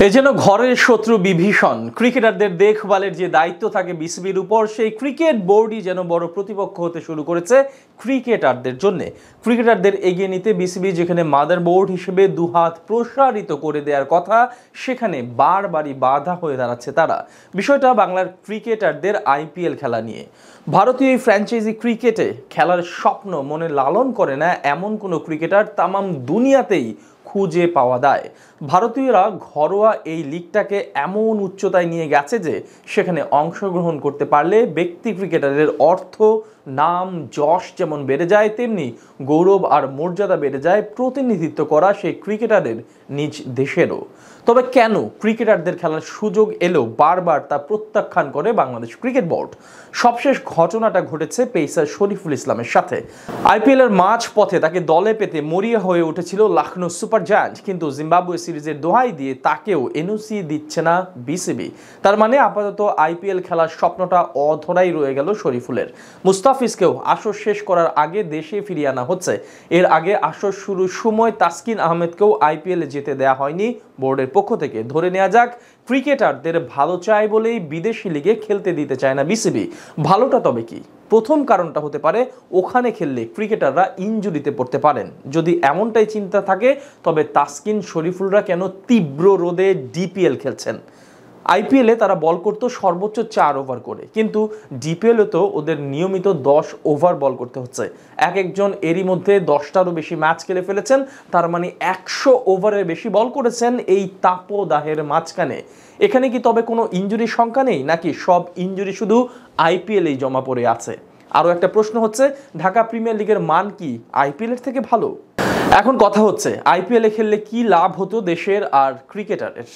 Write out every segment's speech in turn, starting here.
এই যেন ঘরের শত্রু বিভীষণ। ক্রিকেটারদের দেখভালের যে দায়িত্ব থাকে বিসিবির উপর, সেই ক্রিকেট বোর্ডই যেন বড় প্রতিপক্ষ হতে শুরু করেছে ক্রিকেটারদের জন্য। ক্রিকেটারদের এগিয়ে নিতে বিসিবি যেখানে মাদার বোর্ড হিসেবে দুহাত প্রসারিত করে দেওয়ার কথা, সেখানে বারবারই বাধা হয়ে দাঁড়াচ্ছে তারা। বিষয়টা বাংলার ক্রিকেটারদের আইপিএল খেলা নিয়ে। ভারতীয় এই ফ্র্যাঞ্চাইজি ক্রিকেটে খেলার স্বপ্ন মনে লালন করে না এমন কোনো ক্রিকেটার তামাম দুনিয়াতেই খুঁজে পাওয়া যায়। ভারতীয়রা ঘরোয়া এই লিগটাকে এমন উচ্চতায় নিয়ে গেছে যে সেখানে অংশগ্রহণ করতে পারলে ব্যক্তি ক্রিকেটারের অর্থ, নাম, যশ যেমন বেড়ে যায়, তেমনি গৌরব আর মর্যাদা বেড়ে যায় প্রতিনিধিত্ব করা সেই ক্রিকেটারের নিজ দেশেরও। তবে কেন ক্রিকেটারদের খেলার সুযোগ এলেও বারবার তা প্রত্যাখ্যান করে বাংলাদেশ ক্রিকেট বোর্ড? সবশেষ ঘটনাটা ঘটেছে পেসার শরীফুল ইসলামের সাথে। আইপিএল এর মাঝ পথে তাকে দলে পেতে মরিয়া হয়ে উঠেছিল লখনৌ সুপার জায়ান্ট, কিন্তু জিম্বাবুয়ে সিরিজের দোহাই দিয়ে তাকেও এনওসি দিচ্ছে না বিসিবি। তার মানে আপাতত আইপিএল খেলার স্বপ্নটা অধরাই রয়ে গেল শরীফুলের। মুস্তাফিজকেও আসর শেষ করার আগে দেশে ফিরিয়ে আনা হচ্ছে। এর আগে আসর শুরুর সময় তাসকিন আহমেদকেও আইপিএল এ যেতে দেওয়া হয়নি বোর্ডের পক্ষ থেকে। ধরে নেওয়া যাক ক্রিকেটারদের ভালো চায় বলেই বিদেশি লিগে খেলতে দিতে চায় না বিসিবি। ভালোটা তবে কি? প্রথম কারণটা হতে পারে ওখানে খেললে ক্রিকেটাররা ইনজুরিতে পড়তে পারেন। যদি এমনটাই চিন্তা থাকে তবে তাসকিন, শরীফুলরা কেন তীব্র রোদে ডিপিএল খেলছেন? আইপিএলে তারা বল করতো সর্বোচ্চ 4 ওভার করে, কিন্তু ডিপিএলে তো ওদের নিয়মিত 10 ওভার বল করতে হচ্ছে। এক একজন এরই মধ্যে 10টারও বেশি ম্যাচ খেলে ফেলেছেন, তার মানে 100 ওভারের বেশি বল করেছেন এই তাপদাহের মাঝখানে। এখানে কি তবে কোনো ইনজুরির সংখ্যা নেই, নাকি সব ইনজুরি শুধু আইপিএলেই জমা পড়ে আছে? আরও একটা প্রশ্ন হচ্ছে, ঢাকা প্রিমিয়ার লিগের মান কি আইপিএল এর থেকে ভালো? এখন কথা হচ্ছে আইপিএলে খেললে কি লাভ হতো দেশের আর ক্রিকেটারের।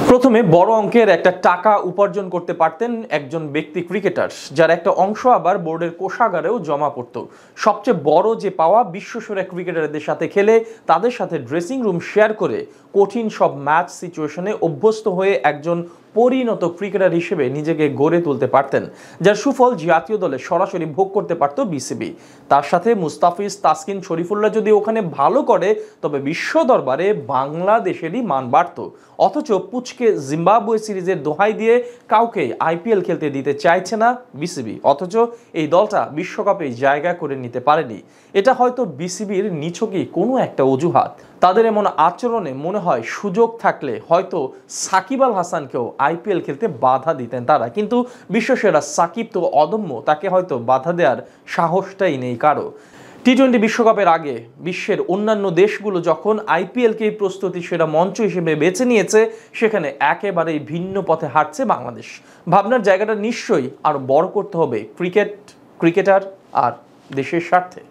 প্রথমে বড় অঙ্কের একটা টাকা উপার্জন করতে পারতেন একজন ব্যক্তি ক্রিকেটার, যার একটা অংশ আবার বোর্ডের কোষাগারেও জমা পড়তো। সবচেয়ে বড় যে পাওয়া, বিশ্বসেরা ক্রিকেটারদের সাথে খেলে তাদের সাথে ড্রেসিং রুম শেয়ার করে কঠিন সব ম্যাচ সিচুয়েশনে অভ্যস্ত হয়ে একজন পরিণত ক্রিকেটার হিসেবে নিজেকে গড়ে তুলতে পারতেন, যার সুফল জাতীয় দলে সরাসরি ভোগ করতে পারত বিসিবি। তার সাথে মুস্তাফিজ, তাসকিন, শরীফুল্লাহ যদি ওখানে ভালো করে তবে বিশ্ব দরবারে বাংলাদেশেরই মান বাড়ত। অথচ পুচকে জিম্বাবুয়ে সিরিজের দোহাই দিয়ে কাউকে আইপিএল খেলতে দিতে চাইছে না বিসিবি, অথচ এই দলটা বিশ্বকাপে জায়গা করে নিতে পারেনি। এটা হয়তো বিসিবির নিছকই কোনো একটা অজুহাত। তাদের এমন আচরণে মনে হয় সুযোগ থাকলে হয়তো সাকিব আল হাসানকেও আইপিএল খেলতে বাধা দিতেন তারা, কিন্তু বিশ্বসেরা সাকিব তো অদম্য, তাকে হয়তো বাধা দেওয়ার সাহসটাই নেই কারো। টি-20 বিশ্বকাপের আগে বিশ্বের অন্যান্য দেশগুলো যখন আইপিএলকে প্রস্তুতি সেরা মঞ্চ হিসেবে বেছে নিয়েছে, সেখানে একেবারেই ভিন্ন পথে হাঁটছে বাংলাদেশ। ভাবনার জায়গাটা নিশ্চয়ই আরো বড় করতে হবে ক্রিকেটার আর দেশের স্বার্থে।